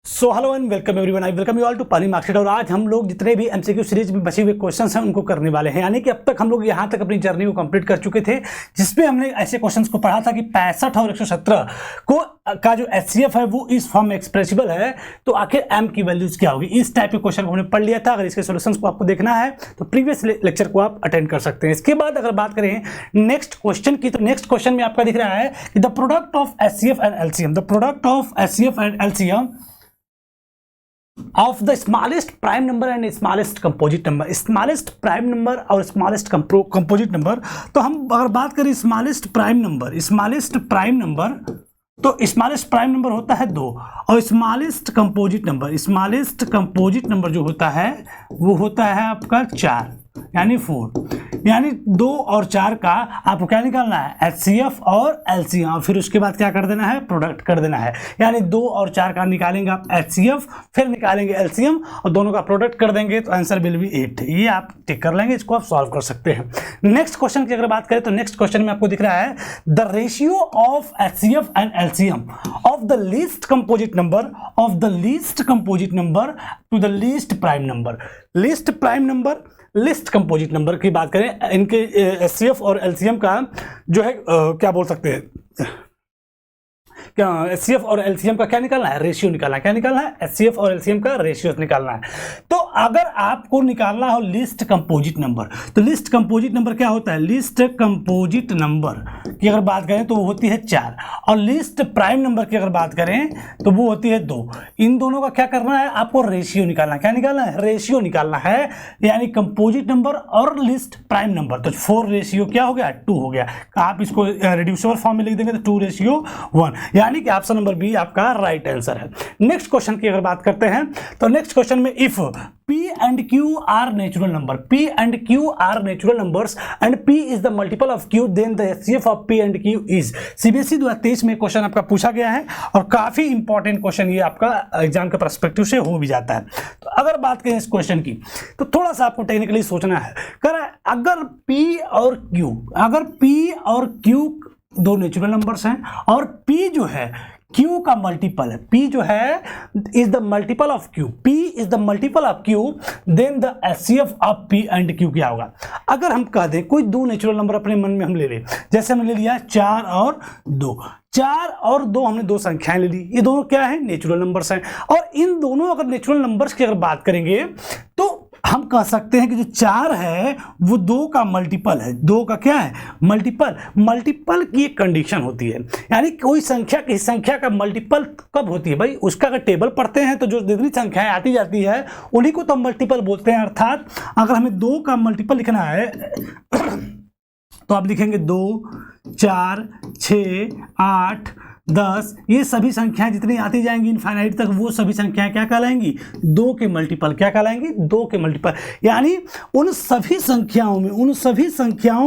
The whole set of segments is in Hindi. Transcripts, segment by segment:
So hello and welcome everyone, I welcome you all to paani marksheet. और आज हम लोग जितने भी एमसीक्यू सीरीज में बचे हुए क्वेश्चंस हैं उनको करने वाले हैं। यानी कि अब तक हम लोग यहाँ तक अपनी जर्नी को कंप्लीट कर चुके थे, जिसमें हमने ऐसे क्वेश्चंस को पढ़ा था कि 65 और 117 का जो एचसीएफ है वो इस फॉर्म में एक्सप्रेसिबल है, तो आखिर एम की वैल्यूज क्या होगी। इस टाइप के क्वेश्चन को हमने पढ़ लिया था। अगर इसके सोल्यूशंस को आपको देखना है तो प्रीवियस लेक्चर को आप अटेंड कर सकते हैं। इसके बाद अगर बात करें नेक्स्ट क्वेश्चन की, तो नेक्स्ट क्वेश्चन में आपका दिख रहा है कि the product of HCF and LCM, the product of HCF and LCM of the smallest prime number and smallest composite number, smallest prime number और smallest composite number। तो हम अगर बात करें smallest prime number, तो स्मॉलेस्ट प्राइम नंबर होता है 2 और स्मॉलेस्ट कंपोजिट नंबर जो होता है वो होता है आपका 4 यानी 4, यानी 2 और 4 का आपको क्या निकालना है, एचसीएफ और एलसीएम। फिर उसके बाद क्या कर देना है, प्रोडक्ट कर देना है। यानी 2 और 4 का निकालेंगे आप एचसीएफ, फिर निकालेंगे एलसीएम और दोनों का प्रोडक्ट कर देंगे तो आंसर विल बी 8। ये आप टिक कर लेंगे, इसको आप सॉल्व कर सकते हैं। नेक्स्ट क्वेश्चन की अगर बात करें तो नेक्स्ट क्वेश्चन में आपको दिख रहा है the ratio of HCF and LCM of the least composite number two the least prime number. List composite number की बात करें, इनके एचसीएफ और एलसीएम का जो है क्या बोल सकते हैं, एचसीएफ और एलसीएम का क्या निकालना है, रेशियो निकालना है। क्या निकालना है, एचसीएफ और एलसीएम का रेशियो निकालना है। तो अगर आपको निकालना हो लिस्ट कंपोजिट नंबर, तो लिस्ट कंपोजिट नंबर क्या होता है, लिस्ट कंपोजिट नंबर की अगर बात करें तो वो होती है 4 और लिस्ट प्राइम नंबर की अगर बात करें तो वो होती है 2। इन दोनों का क्या करना है, आपको रेशियो निकालना है। क्या निकालना है, रेशियो निकालना है। यानी कंपोजिट नंबर और लिस्ट प्राइम नंबर, तो 4 रेशियो क्या हो गया, 2 हो गया। आप इसको रिड्यूसिबल फॉर्म में लिख देंगे तो 2:1, यानी कि ऑप्शन नंबर बी आपका राइट आंसर है। नेक्स्ट क्वेश्चन की अगर बात करते हैं तो नेक्स्ट क्वेश्चन में if P and Q are natural numbers and P is the multiple of Q, then the HCF of P and Q is। CBSE 2023 में क्वेश्चन आपका पूछा गया है और काफी इंपॉर्टेंट क्वेश्चन ये आपका एग्जाम के पर्सपेक्टिव से हो भी जाता है। तो अगर बात करें इस क्वेश्चन की तो थोड़ा सा आपको टेक्निकली सोचना है। अगर P और Q दो नेचुरल नंबर्स हैं और P जो है Q का मल्टीपल है, P जो है is the multiple of Q, P is the multiple of Q, then the HCF of P and Q क्या होगा। अगर हम कह दें कोई 2 नेचुरल नंबर अपने मन में हम ले लें, जैसे हमने ले लिया 4 और 2, 4 और 2 हमने 2 संख्याएं ले ली, ये दोनों क्या है, नेचुरल नंबर्स हैं। और इन दोनों अगर नेचुरल नंबर्स की अगर बात करेंगे तो हम कह सकते हैं कि जो 4 है वो 2 का मल्टीपल है। 2 का क्या है, मल्टीपल की एक कंडीशन होती है। यानी कोई संख्या की संख्या का मल्टीपल कब होती है भाई, उसका अगर टेबल पढ़ते हैं तो जो जितनी संख्याएं आती जाती है उन्हीं को तो हम मल्टीपल बोलते हैं। अर्थात अगर हमें 2 का मल्टीपल लिखना है तो आप लिखेंगे 2, 4, 6, 8, 10, ये सभी संख्याएं जितनी आती जाएंगी इनफाइनाइट तक, वो सभी संख्याएं क्या कहलाएंगी, 2 के मल्टीपल। क्या कहलाएंगी, 2 के मल्टीपल। यानी उन सभी संख्याओं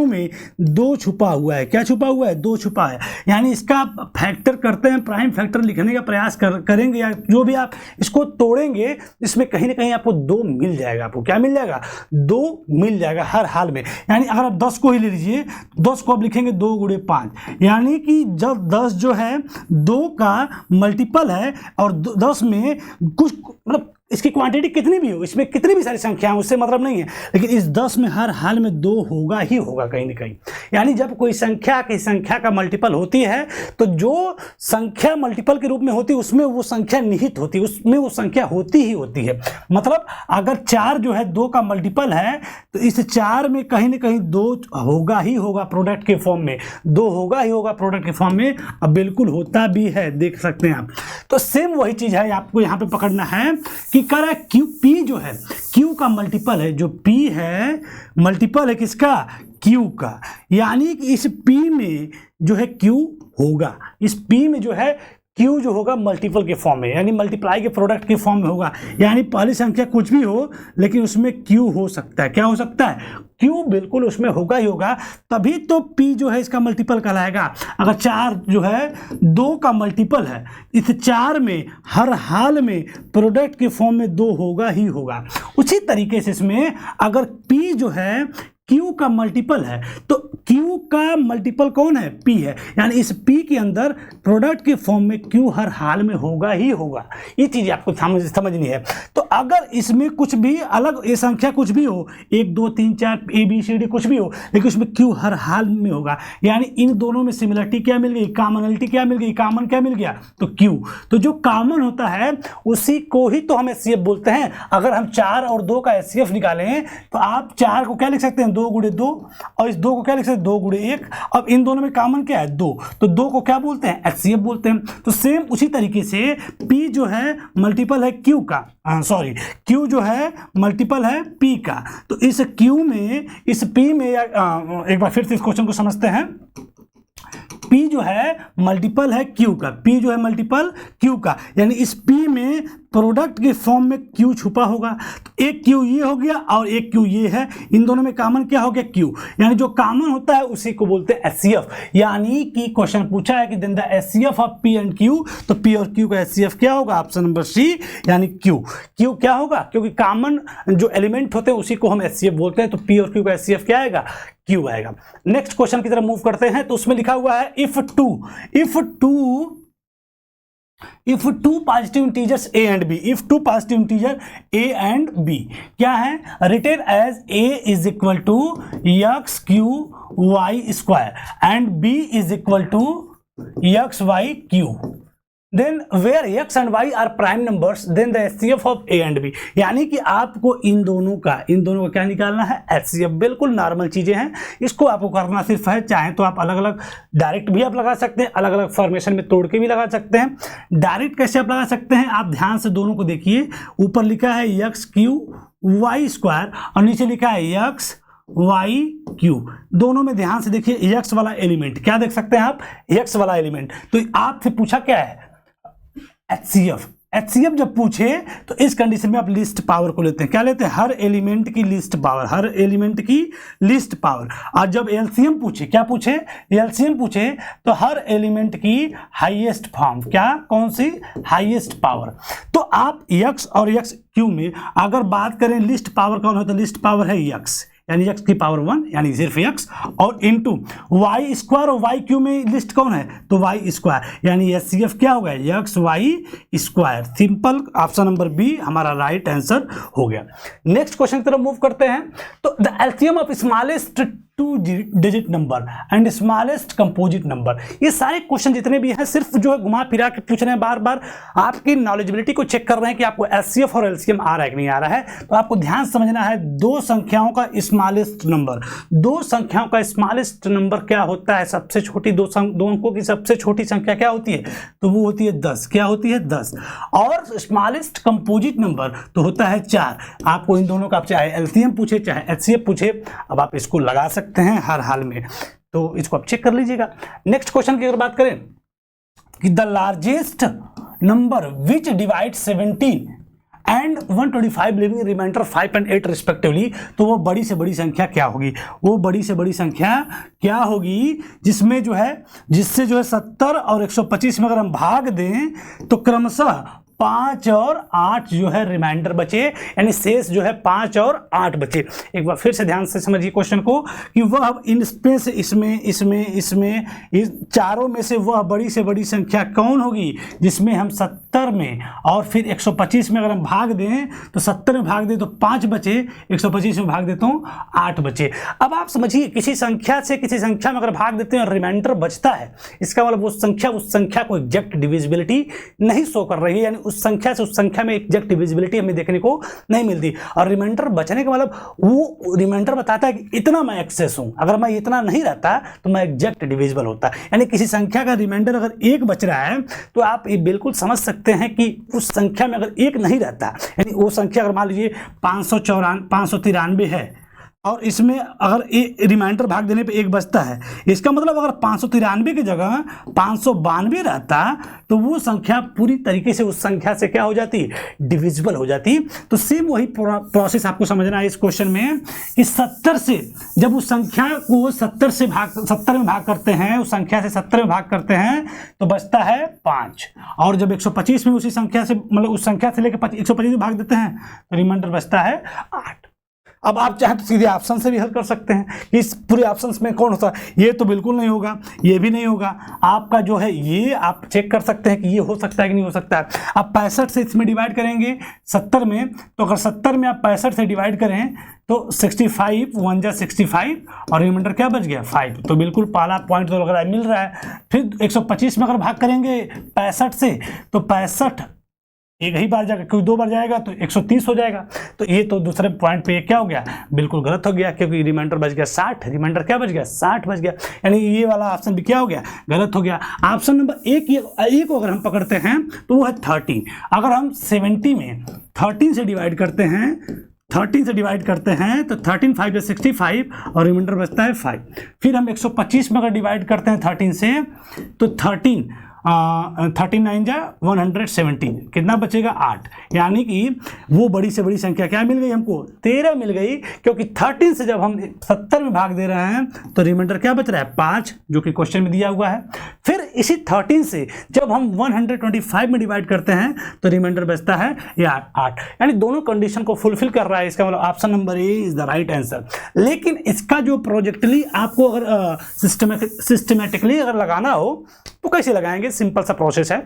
में 2 छुपा हुआ है। क्या छुपा हुआ है, 2 छुपा है। यानी इसका फैक्टर करते हैं, प्राइम फैक्टर लिखने का प्रयास करेंगे या जो भी आप इसको तोड़ेंगे, इसमें कहीं ना कहीं आपको 2 मिल जाएगा। आपको क्या मिल जाएगा, 2 मिल जाएगा हर हाल में। यानी अगर आप 10 को ही ले लीजिए, 10 को आप लिखेंगे 2 × 5, यानी कि जब 10 जो है 2 का मल्टीपल है और 10 में कुछ मतलब इसकी क्वांटिटी कितनी भी हो, इसमें कितनी भी सारी संख्याएं, उससे मतलब नहीं है, लेकिन इस 10 में हर हाल में 2 होगा ही होगा कहीं ना कहीं। यानी जब कोई संख्या की संख्या का मल्टीपल होती है तो जो संख्या मल्टीपल के रूप में होती है उसमें वो संख्या निहित होती है, उसमें वो संख्या होती ही होती है। मतलब अगर 4 जो है 2 का मल्टीपल है तो इस 4 में कहीं ना कहीं 2 होगा ही होगा प्रोडक्ट के फॉर्म में, 2 होगा ही होगा प्रोडक्ट के फॉर्म में। अब बिल्कुल होता भी है, देख सकते हैं आप। तो सेम वही चीज है, आपको यहाँ पे पकड़ना है कि करा Q, P जो है Q का मल्टीपल है, जो P है मल्टीपल है किसका, Q का। यानी कि इस P में जो है Q होगा, इस P में जो है Q जो होगा मल्टीपल के फॉर्म में, यानी मल्टीप्लाई के प्रोडक्ट के फॉर्म में होगा। यानी पहली संख्या कुछ भी हो लेकिन उसमें Q हो सकता है। क्या हो सकता है, Q बिल्कुल उसमें होगा ही होगा, तभी तो P जो है इसका मल्टीपल कहलाएगा। अगर 4 जो है 2 का मल्टीपल है, इस 4 में हर हाल में प्रोडक्ट के फॉर्म में 2 होगा ही होगा। उसी तरीके से इसमें अगर P जो है Q का मल्टीपल है तो Q का मल्टीपल कौन है? P है, यानी इस P के अंदर प्रोडक्ट के फॉर्म में Q हर हाल में होगा ही होगा। ये चीज आपको समझनी है। तो अगर इसमें कुछ भी अलग, ये संख्या कुछ भी हो, 1 2 3 4 ABCD कुछ भी हो, लेकिन उसमें Q हर हाल में होगा, यानी इन दोनों में सिमिलरिटी क्या मिल गई, कॉमनलिटी क्या मिल गई, कॉमन क्या मिल गया, तो Q। तो जो कॉमन होता है उसी को ही तो हम HCF बोलते हैं। अगर हम 4 और 2 का HCF निकालें तो आप 4 को क्या लिख सकते हैं, 2 गुणे 2, और इस 2 को क्या लिख सकते हैं, 2 गुणे 1। अब इन दोनों में कॉमन क्या है, 2, तो 2 को क्या बोलते हैं, HCF बोलते हैं। तो सेम उसी तरीके से P जो है मल्टीपल है Q का, सॉरी Q जो है मल्टीपल है P का। तो इस Q में, इस P में एक बार फिर से इस क्वेश्चन को समझते हैं। P जो है मल्टीपल है Q का, P जो है मल्टीपल Q का, यानी इस P में प्रोडक्ट के फॉर्म में Q छुपा होगा। तो एक Q ये हो गया और एक Q ये है, इन दोनों में कॉमन क्या हो गया, Q, यानी जो कॉमन होता है उसी को बोलते हैं HCF। यानी कि क्वेश्चन पूछा है कि then the HCF of P and Q, तो P और Q का HCF क्या होगा, ऑप्शन नंबर C यानी Q। Q क्या होगा, क्योंकि कॉमन जो एलिमेंट होते हैं उसी को हम HCF बोलते हैं, तो P और Q का HCF क्या आएगा, Q आएगा। नेक्स्ट क्वेश्चन की तरफ मूव करते हैं। तो उसमें लिखा हुआ है if two positive integers a and b, if two positive integer a and b क्या है, written as a is equal to x q y square and b is equal to x y q, then where x and y are prime numbers then the HCF of a and b। यानी कि आपको इन दोनों का क्या निकालना है, HCF। बिल्कुल नॉर्मल चीजें हैं, इसको आपको करना सिर्फ है, चाहे तो आप अलग अलग डायरेक्ट भी आप लगा सकते हैं, अलग अलग फॉर्मेशन में तोड़ के भी लगा सकते हैं। डायरेक्ट कैसे आप लगा सकते हैं, आप ध्यान से दोनों को देखिए। ऊपर लिखा है x q y स्क्वायर और नीचे लिखा है x y q, दोनों में ध्यान से देखिए x वाला एलिमेंट क्या देख सकते हैं आप, x वाला एलिमेंट। तो आपसे पूछा क्या है, HCF जब पूछे तो इस कंडीशन में आप लिस्ट पावर को लेते हैं, क्या लेते हैं, हर एलिमेंट की लिस्ट पावर, हर एलिमेंट की लिस्ट पावर। और जब LCM पूछे, क्या पूछे, LCM पूछे तो हर एलिमेंट की हाईएस्ट फॉर्म, क्या, कौन सी, हाईएस्ट पावर। तो आप x और x क्यू में अगर बात करें लिस्ट पावर कौन है, तो लिस्ट पावर है x, यानी x की पावर 1 यानी सिर्फ x, और इनटू y स्क्वायर, और y क्यू में लिस्ट कौन है, तो y स्क्वायर, यानी HCF क्या होगा, x y square. Simple, option number B हमारा राइट आंसर हो गया। नेक्स्ट क्वेश्चन की तरफ मूव करते हैं। तो the LCM of smallest 2 digit number and smallest composite number, ये सारे क्वेश्चन जितने भी हैं सिर्फ जो है घुमा फिरा के पूछ रहे हैं, बार बार आपकी नॉलेजिबिलिटी को चेक कर रहे हैं कि आपको HCF और LCM आ रहा है कि नहीं आ रहा है। तो आपको ध्यान समझना है, दो संख्याओं का स्मॉलेस्ट नंबर, दो संख्याओं का स्मॉलेस्ट नंबर क्या होता है, सबसे छोटी दो अंकों की सबसे छोटी संख्या क्या होती है, तो वो होती है 10, क्या होती है 10। और स्मॉलेस्ट कंपोजिट नंबर तो होता है 4। आपको इन दोनों का चाहे LCM पूछे चाहे HCF पूछे, अब आप इसको लगा सकते हैं हर हाल में, तो इसको आप चेक कर लीजिएगा। नेक्स्ट क्वेश्चन की अगर बात करें कि the largest number which divide 17 and 125 leaving remainder 5 and 8 respectively, तो वो बड़ी से बड़ी संख्या क्या होगी, वो बड़ी से बड़ी संख्या क्या होगी जिसमें जो है, जिससे जो है 70 और 125 में अगर हम भाग दें तो क्रमशः 5 और 8 जो है रिमाइंडर बचे, यानी शेष जो है 5 और 8 बचे। एक बार फिर से ध्यान से समझिए क्वेश्चन को कि वह इनमें से इसमें इस चारों में से वह बड़ी से बड़ी संख्या कौन होगी जिसमें हम 70 में और फिर 125 में अगर हम भाग दें तो 70 में भाग दें तो 5 बचे, 125 में भाग देता हूँ 8 बचे। अब आप समझिए किसी संख्या से किसी संख्या में अगर भाग देते हैं और रिमाइंडर बचता है, इसका मतलब उस संख्या को एग्जैक्ट डिविजिबिलिटी नहीं शो कर रही है, यानी उस संख्या से उस संख्या में एग्जैक्ट डिविजिबिलिटी हमें देखने को नहीं मिलती। और रिमाइंडर बचने का मतलब वो रिमाइंडर बताता है कि इतना मैं एक्सेस हूं, अगर मैं इतना नहीं रहता तो मैं एग्जैक्ट डिविजिबल होता। यानी किसी संख्या का रिमाइंडर अगर 1 बच रहा है तो आप ये बिल्कुल समझ सकते हैं कि उस संख्या में अगर 1 नहीं रहता, यानी वो संख्या अगर मान लीजिए 593 है और इसमें अगर रिमाइंडर भाग देने पे 1 बचता है, इसका मतलब अगर 593 की जगह 592 रहता तो वो संख्या पूरी तरीके से उस संख्या से क्या हो जाती, डिविजिबल हो जाती। तो सेम वही प्रोसेस आपको समझना है इस क्वेश्चन में कि 70 से जब उस संख्या को 70 में भाग करते हैं, उस संख्या से 70 में भाग करते हैं तो बचता है 5, और जब 125 में उसी संख्या से मतलब उस संख्या से लेकर 125 में भाग देते हैं तो रिमाइंडर बचता है 8। अब आप चाहें तो सीधे ऑप्शन से भी हल कर सकते हैं। इस पूरे ऑप्शंस में कौन होता है, ये तो बिल्कुल नहीं होगा, ये भी नहीं होगा, आपका जो है ये आप चेक कर सकते हैं कि ये हो सकता है कि नहीं हो सकता है। आप 65 से इसमें डिवाइड करेंगे 70 में, तो अगर 70 में आप 65 से डिवाइड करें तो 65 1 जा 65 और रिमाइंडर क्या बच गया 5। तो बिल्कुल पहला पॉइंट तो अगर मिल रहा है। फिर 125 में अगर भाग करेंगे 65 से तो 65 एक ही बार जाएगा, क्योंकि 2 बार जाएगा तो 130 हो जाएगा। तो ये तो दूसरे पॉइंट पे क्या हो गया, बिल्कुल गलत हो गया, क्योंकि रिमाइंडर बच गया 60, रिमाइंडर क्या बच गया 60 बच गया, यानी ये वाला ऑप्शन भी क्या हो गया, गलत हो गया। ऑप्शन नंबर एक को अगर हम पकड़ते हैं तो वो है 13। अगर हम 70 में 13 से डिवाइड करते हैं, 13 से डिवाइड करते हैं तो 13 5 या 65 और रिमाइंडर बचता है 5। फिर हम 125 में अगर डिवाइड करते हैं 13 से तो 13 9 जा 117, कितना बचेगा 8। यानी कि वो बड़ी से बड़ी संख्या क्या मिल गई हमको, 13 मिल गई, क्योंकि 13 से जब हम 70 में भाग दे रहे हैं तो रिमाइंडर क्या बच रहा है 5, जो कि क्वेश्चन में दिया हुआ है। फिर इसी 13 से जब हम 125 में डिवाइड करते हैं तो रिमाइंडर बचता है या 8, यानी दोनों कंडीशन को फुलफिल कर रहा है। इसका मतलब option number A is the right answer. लेकिन इसका जो प्रोजेक्टली आपको अगर सिस्टमेटिकली अगर लगाना हो तो कैसे लगाएंगे, सिंपल सा प्रोसेस है।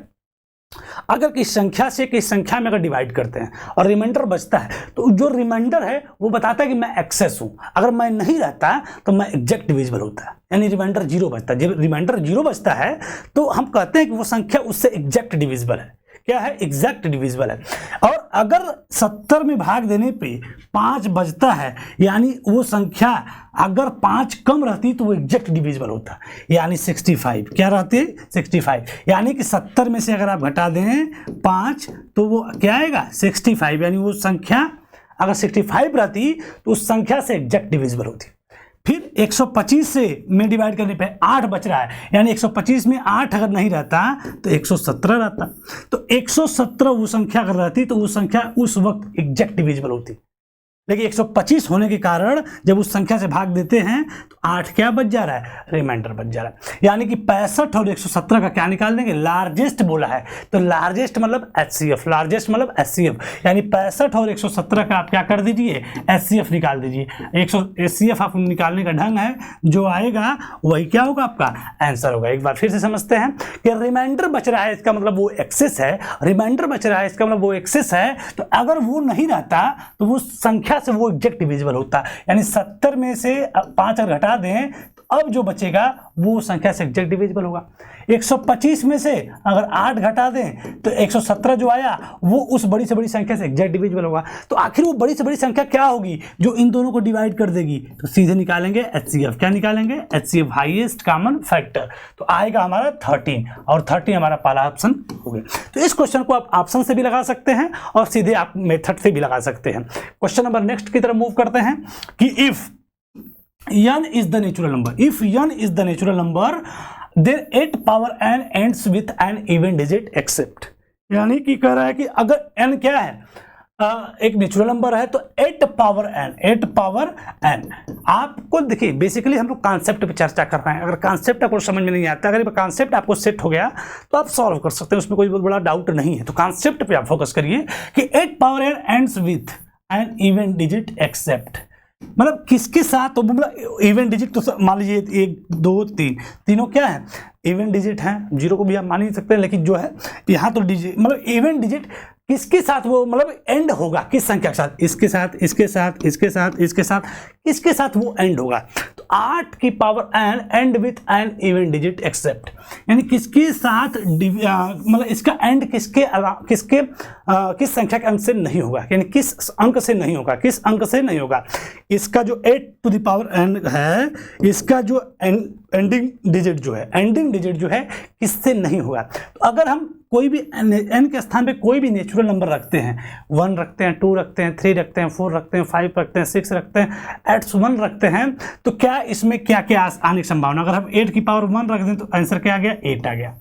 अगर किस संख्या से किस संख्या में अगर डिवाइड करते हैं और रिमाइंडर बचता है तो जो रिमाइंडर है वो बताता है कि मैं एक्सेस हूं, अगर मैं नहीं रहता तो मैं एग्जैक्ट डिविजिबल होता है, यानी रिमाइंडर 0 बचता है। जब रिमाइंडर 0 बचता है तो हम कहते हैं कि वो संख्या उससे एग्जैक्ट डिविजिबल है। क्या है, एग्जैक्ट डिविजिबल है। और अगर 70 में भाग देने पे 5 बचता है, यानी वो संख्या अगर 5 कम रहती तो वो एग्जैक्ट डिविजिबल होता, यानी 65। क्या रहते 65, यानी कि 70 में से अगर आप घटा दें 5 तो वो क्या आएगा 65, यानी वो संख्या अगर 65 रहती तो उस संख्या से एग्जैक्ट डिविजिबल होती। फिर 125 से में डिवाइड करने पे 8 बच रहा है, यानी 125 में 8 अगर नहीं रहता तो 117 रहता। तो 117 वो संख्या अगर रहती तो वो संख्या उस वक्त एग्जैक्ट डिविजिबल होती। लेकिन 125 होने के कारण जब उस संख्या से भाग देते हैं तो 8 क्या बच जा रहा है, रिमाइंडर बच जा रहा है। यानी कि 65 और 117 का क्या निकाल देंगे, लार्जेस्ट बोला है तो लार्जेस्ट मतलब HCF, लार्जेस्ट मतलब HCF, यानी 65 और 117 का आप क्या कर दीजिए HCF निकाल दीजिए। HCF आप निकालने का ढंग है, जो आएगा वही क्या होगा आपका आंसर होगा। एक बार फिर से समझते हैं कि रिमाइंडर बच रहा है इसका मतलब वो एक्सेस है, रिमाइंडर बच रहा है इसका मतलब वो एक्सेस है। तो अगर वो नहीं रहता तो वो संख्या से वो एग्जैक्ट डिविजिबल होता है, यानी 70 में से 5 अगर घटा दें तो अब जो बचेगा वो संख्या से एग्जैक्ट डिविजिबल होगा। 125 में से अगर 8 घटा दें तो 117 जो आया वो उस बड़ी से बड़ी संख्या से एग्जैक्ट डिविजिबल होगा। तो आखिर वो बड़ी से बड़ी संख्या क्या होगी जो इन दोनों को डिवाइड कर देगी, तो सीधे निकालेंगे HCF। क्या निकालेंगे HCF, हाईएस्ट कॉमन फैक्टर। तो आएगा हमारा 13 और 13 हमारा पहला ऑप्शन हो गया। तो इस क्वेश्चन को आप ऑप्शन से भी लगा सकते हैं और सीधे आप मेथड से भी लगा सकते हैं। क्वेश्चन नंबर नेक्स्ट की तरफ मूव करते हैं कि if n is the natural number, if n is the natural number then 8 power n ends with an even digit except, यानी कि कह रहा है कि अगर n क्या है, एक नेचुरल नंबर है तो 8 पावर n। आपको देखिए बेसिकली हम लोग कॉन्सेप्ट पे चर्चा कर रहे हैं। अगर कॉन्सेप्ट आपको समझ में नहीं आता, अगर कॉन्सेप्ट आपको सेट हो गया तो आप सॉल्व कर सकते हैं, उसमें कोई बहुत बड़ा डाउट नहीं है। तो कॉन्सेप्ट पे आप फोकस करिए कि 8 power n ends with an even digit except, मतलब किसके साथ, तो मतलब इवन डिजिट तो मान लीजिए 1 2 3 तीनों क्या है इवन डिजिट हैं, 0 को भी आप मान ही सकते हैं, लेकिन जो है यहाँ तो डिजिट मतलब इवन डिजिट किसके साथ वो मतलब एंड होगा, किस संख्या के साथ, इसके साथ इसके साथ इसके साथ इसके साथ इसके साथ वो एंड होगा। तो 8 की power n end with an even digit except, यानी किसके साथ मतलब इसका एंड किस संख्या के अंक से नहीं होगा, यानी किस अंक से नहीं होगा, किस अंक से नहीं होगा। इसका जो 8 टू द पावर n है, इसका जो एंडिंग डिजिट जो है किससे नहीं होगा। तो अगर हम कोई भी n के स्थान पे कोई भी नेचुरल नंबर रखते हैं, 1 रखते हैं, 2 रखते हैं, 3 रखते हैं, 4 रखते हैं, 5 रखते हैं, 6 रखते हैं, एट्स 1 रखते हैं, तो क्या इसमें क्या क्या आने की संभावना। अगर हम 8 की पावर 1 रख दें तो आंसर क्या आ गया 8 आ गया।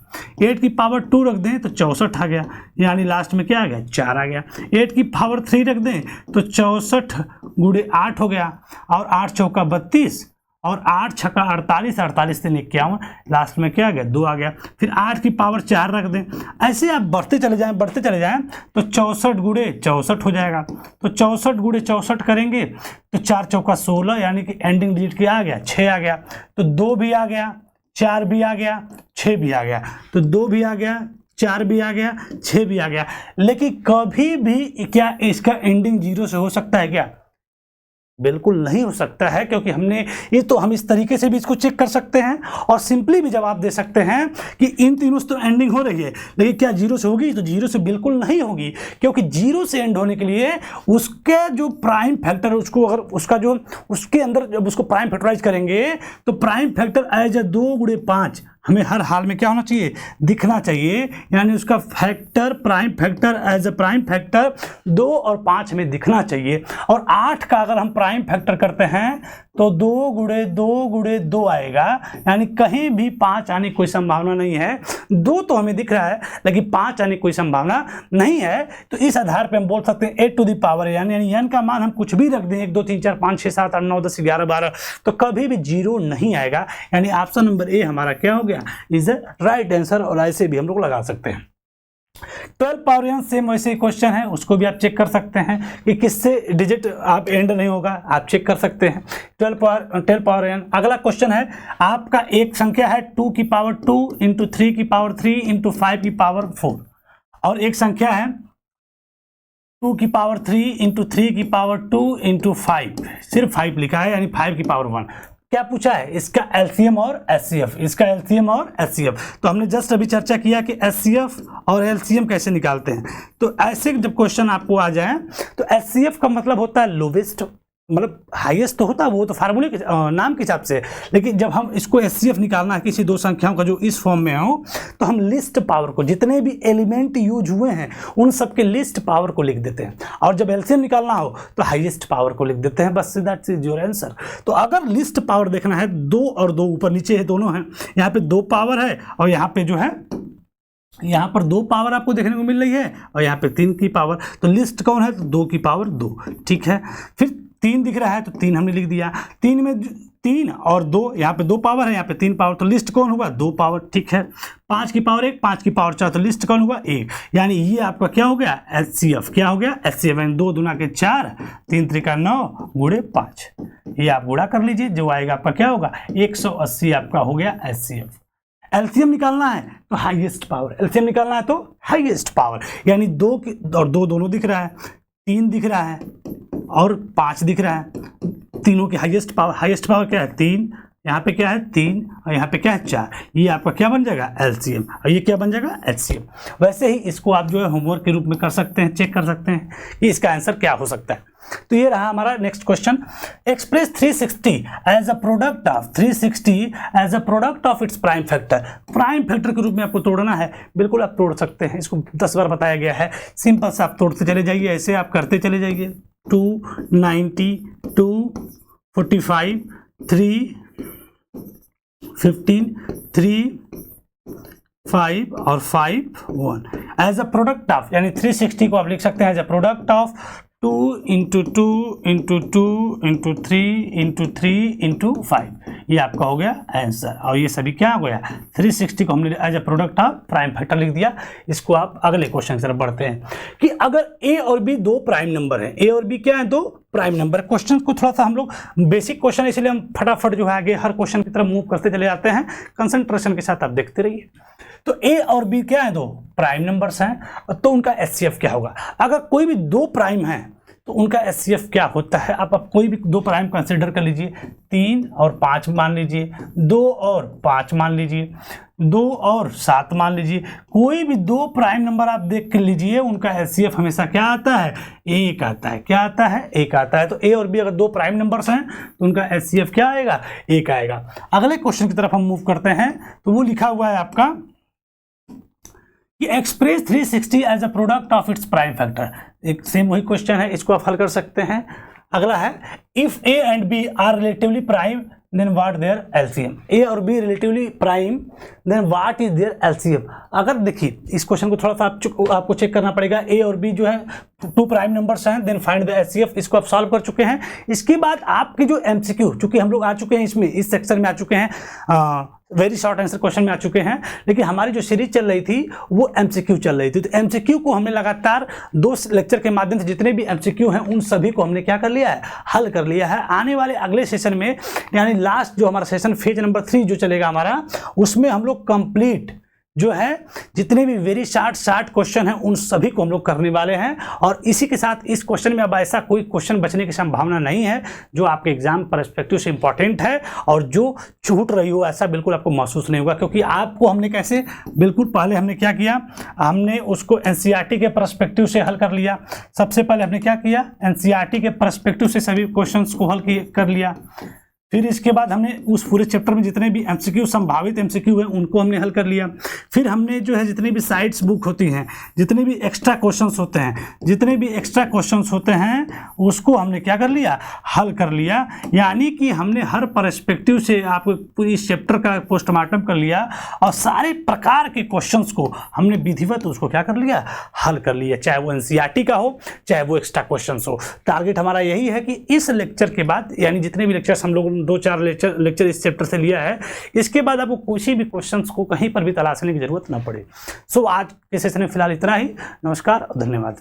8 की पावर 2 रख दें तो 64 आ गया, यानी लास्ट में क्या आ गया 4 आ गया। 8 की पावर 3 रख दें तो 64 × 8 हो गया, और 8 चौका 32 और 8 छक्का 48, 48 3 51, लास्ट में क्या आ गया 2 आ गया। फिर 8 की पावर 4 रख दें। ऐसे आप बढ़ते चले जाएं तो 64 गुणे 64 हो जाएगा। तो 64 गुणे 64 करेंगे तो 4 चौका 16, यानी कि एंडिंग डिजिट क्या आ गया 6 आ गया। तो 2 भी आ गया, 4 भी आ गया, 6 भी आ गया। तो 2 भी आ गया, 4 भी आ गया, 6 भी आ गया। लेकिन कभी भी क्या इसका एंडिंग 0 से हो सकता है क्या? बिल्कुल नहीं हो सकता है, क्योंकि हमने ये तो हम इस तरीके से भी इसको चेक कर सकते हैं और सिंपली भी जवाब दे सकते हैं कि इन तीनों से तो एंडिंग हो रही है, लेकिन क्या 0 से होगी? तो 0 से बिल्कुल नहीं होगी, क्योंकि 0 से एंड होने के लिए उसके जो प्राइम फैक्टर है उसको अगर उसका जो उसके अंदर जब उसको प्राइम फैक्टराइज करेंगे तो प्राइम फैक्टर एज 2 गुणे 5 हमें हर हाल में क्या होना चाहिए? दिखना चाहिए। यानी उसका factor prime factor as a prime factor 2 और 5 में दिखना चाहिए। और 8 का अगर हम प्राइम फैक्टर करते हैं तो 2 गुणे 2 आएगा, यानी कहीं भी 5 आने की कोई संभावना नहीं है। 2 तो हमें दिख रहा है लेकिन 5 आने की कोई संभावना नहीं है। तो इस आधार पे हम बोल सकते हैं 8 टू द पावर यानी n का मान हम कुछ भी रख दें 1 2 3 4 5 6 7 8 9 10 11 12, तो कभी भी 0 नहीं आएगा। यानी ऑप्शन नंबर ए हमारा क्या हो गया? Is the right answer. और ऐसे भी हम लोग लगा सकते हैं। 12 पावर n सेम वैसे ही क्वेश्चन है, उसको भी आप चेक कर सकते हैं कि किससे डिजिट आप एंड नहीं होगा, आप चेक कर सकते हैं। 12 पावर n। अगला क्वेश्चन है आपका एक संख्या है 2 की पावर 2 इंटू 3 की पावर 3 इंटू 5 की पावर 4, और एक संख्या है 2 की पावर 3 इंटू 3 की पावर 2 इंटू 5, सिर्फ 5 लिखा है यानी 5 की पावर 1। क्या पूछा है? इसका एलसीएम और एचसीएफ, इसका एलसीएम और एचसीएफ। तो हमने जस्ट अभी चर्चा किया कि एचसीएफ और एलसीएम कैसे निकालते हैं। तो ऐसे जब क्वेश्चन आपको आ जाए तो एचसीएफ का मतलब होता है लोवेस्ट, मतलब हाईएस्ट तो होता है, वो तो फार्मूले के नाम के हिसाब से। लेकिन जब हम इसको एचसीएफ निकालना है किसी दो संख्याओं का जो इस फॉर्म में हो, तो हम लिस्ट पावर को, जितने भी एलिमेंट यूज हुए हैं उन सब के लिस्ट पावर को लिख देते हैं, और जब एलसीएम निकालना हो तो हाईएस्ट पावर को लिख देते हैं। बस दैट्स योर आंसर। तो अगर लिस्ट पावर देखना है, 2 और 2 ऊपर नीचे है दोनों हैं, यहाँ पे 2 पावर है और यहाँ पे जो है यहाँ पर 2 पावर आपको देखने को मिल रही है और यहाँ पे 3 की पावर। तो लिस्ट कौन है? तो 2 की पावर 2, ठीक है। फिर 3 दिख रहा है तो 3 हमने लिख दिया। 3 में 3 और 2, यहाँ पे 2 पावर है, यहाँ पे 3 पावर, तो लिस्ट कौन हुआ? 2 पावर, ठीक है। 5 की पावर 1, 5 की पावर 4, तो लिस्ट कौन हुआ? 1। यानी ये आपका क्या हो गया? एचसीएफ। क्या हो गया? एचसीएफ। 2 दूना के 4, 3 त्रिका 9 गुणे 5, ये आप गुणा कर लीजिए, जो आएगा आपका क्या होगा? 180 आपका हो गया एचसीएफ। एलसीएम निकालना है तो हाईएस्ट पावर, एलसीएम निकालना है तो हाईएस्ट पावर, यानी 2 और 2 दोनों दिख रहा है, 3 दिख रहा है और 5 दिख रहा है। तीनों की हाईएस्ट पावर क्या है? 3, यहाँ पे क्या है? 3 और यहाँ पे क्या है? 4। ये आपका क्या बन जाएगा? एलसीएम। और ये क्या बन जाएगा? एचसीएम। वैसे ही इसको आप जो है होमवर्क के रूप में कर सकते हैं, चेक कर सकते हैं कि इसका आंसर क्या हो सकता है। तो ये रहा हमारा next question. Express 360 as a product of 360 as a product of its prime factor. Prime factor के रूप में आपको तोड़ना है, बिल्कुल आप तोड़ सकते हैं, इसको 10 बार बताया गया है। सिंपल से आप तोड़ते चले जाइए, ऐसे आप करते चले जाइए। 2, 90, 2, 45, 3, 15, 3, 5 और 5, 1 एज अ प्रोडक्ट ऑफ, यानी 360 को आप लिख सकते हैं as a product of 2 into 2 into 2 into 3 into 3 into 5। ये आपका हो गया आंसर। और ये सभी क्या हो गया? 360 को हमने as a product of prime factor लिख दिया। इसको आप अगले क्वेश्चन की तरफ बढ़ते हैं कि अगर ए और बी 2 प्राइम नंबर है, ए और बी क्या है? 2 प्राइम नंबर। क्वेश्चन को थोड़ा सा हम लोग बेसिक क्वेश्चन, इसलिए हम फटाफट जो है आगे हर क्वेश्चन की तरफ मूव करते चले जाते हैं। कंसंट्रेशन के साथ आप देखते रहिए। तो ए और बी क्या है? 2 प्राइम नंबर्स हैं, तो उनका एचसीएफ क्या होगा? अगर कोई भी 2 प्राइम है तो उनका एचसीएफ क्या होता है? आप कोई भी 2 प्राइम कंसिडर कर लीजिए, 3 और 5 मान लीजिए, 2 और 5 मान लीजिए, 2 और 7 मान लीजिए। कोई भी 2 प्राइम नंबर आप देख कर लीजिए, उनका एचसीएफ हमेशा क्या आता है? 1 आता है। क्या आता है? 1 आता है। तो ए और बी अगर 2 प्राइम नंबर्स हैं तो उनका एचसीएफ क्या आएगा? 1 आएगा। अगले क्वेश्चन की तरफ हम मूव करते हैं, तो वो लिखा हुआ है आपका कि express 360 as a product of its prime factor. एक सेम वही क्वेश्चन है, इसको आप हल कर सकते हैं। अगला है if A and B are relatively prime then what their LCM, A और B relatively prime, then what is their LCM. अगर देखिए इस क्वेश्चन को थोड़ा सा आपको चेक करना पड़ेगा, ए और बी जो है टू प्राइम नंबर्स हैं, देन फाइंड द एचसीएफ, इसको आप सॉल्व कर चुके हैं। इसके बाद आपके जो एमसीक्यू, चूंकि हम लोग आ चुके हैं इसमें, इस सेक्शन में आ चुके हैं, वेरी शॉर्ट आंसर क्वेश्चन में आ चुके हैं, लेकिन हमारी जो सीरीज चल रही थी वो एमसीक्यू चल रही थी। तो एमसीक्यू को हमने लगातार 2 लेक्चर के माध्यम से जितने भी एमसीक्यू हैं उन सभी को हमने क्या कर लिया है, हल कर लिया है। आने वाले अगले सेशन में, यानी लास्ट जो हमारा सेशन फेज नंबर 3 जो चलेगा हमारा, उसमें हम लोग कंप्लीट जो है जितने भी वेरी शार्ट क्वेश्चन हैं उन सभी को हम लोग करने वाले हैं। और इसी के साथ इस क्वेश्चन में अब ऐसा कोई क्वेश्चन बचने की संभावना नहीं है जो आपके एग्जाम पर्सपेक्टिव से इंपॉर्टेंट है और जो छूट रही हो, ऐसा बिल्कुल आपको महसूस नहीं होगा। क्योंकि आपको हमने कैसे, बिल्कुल पहले हमने क्या किया, हमने उसको एनसीईआरटी के पर्सपेक्टिव से हल कर लिया। सबसे पहले हमने क्या किया, एनसीईआरटी के पर्सपेक्टिव से सभी क्वेश्चंस को हल कर लिया। फिर इसके बाद हमने उस पूरे चैप्टर में जितने भी एमसीक्यू, संभावित एमसीक्यू हैं, उनको हमने हल कर लिया। फिर हमने जो है जितनी भी साइट्स बुक होती हैं, जितने भी एक्स्ट्रा क्वेश्चंस होते हैं, उसको हमने क्या कर लिया, हल कर लिया। यानी कि हमने हर पर्सपेक्टिव से आपको इस चैप्टर का पोस्टमार्टम कर लिया और सारे प्रकार के क्वेश्चंस को हमने विधिवत उसको क्या कर लिया, हल कर लिया, चाहे वो एनसीईआरटी का हो, चाहे वो एक्स्ट्रा क्वेश्चंस हो। टारगेट हमारा यही है कि इस लेक्चर के बाद, यानी जितने भी लेक्चर्स हम लोग 2-4 लेक्चर इस चैप्टर से लिया है, इसके बाद आपको किसी भी क्वेश्चंस को कहीं पर भी तलाशने की जरूरत ना पड़े। सो आज के सेशन में फिलहाल इतना ही। नमस्कार और धन्यवाद।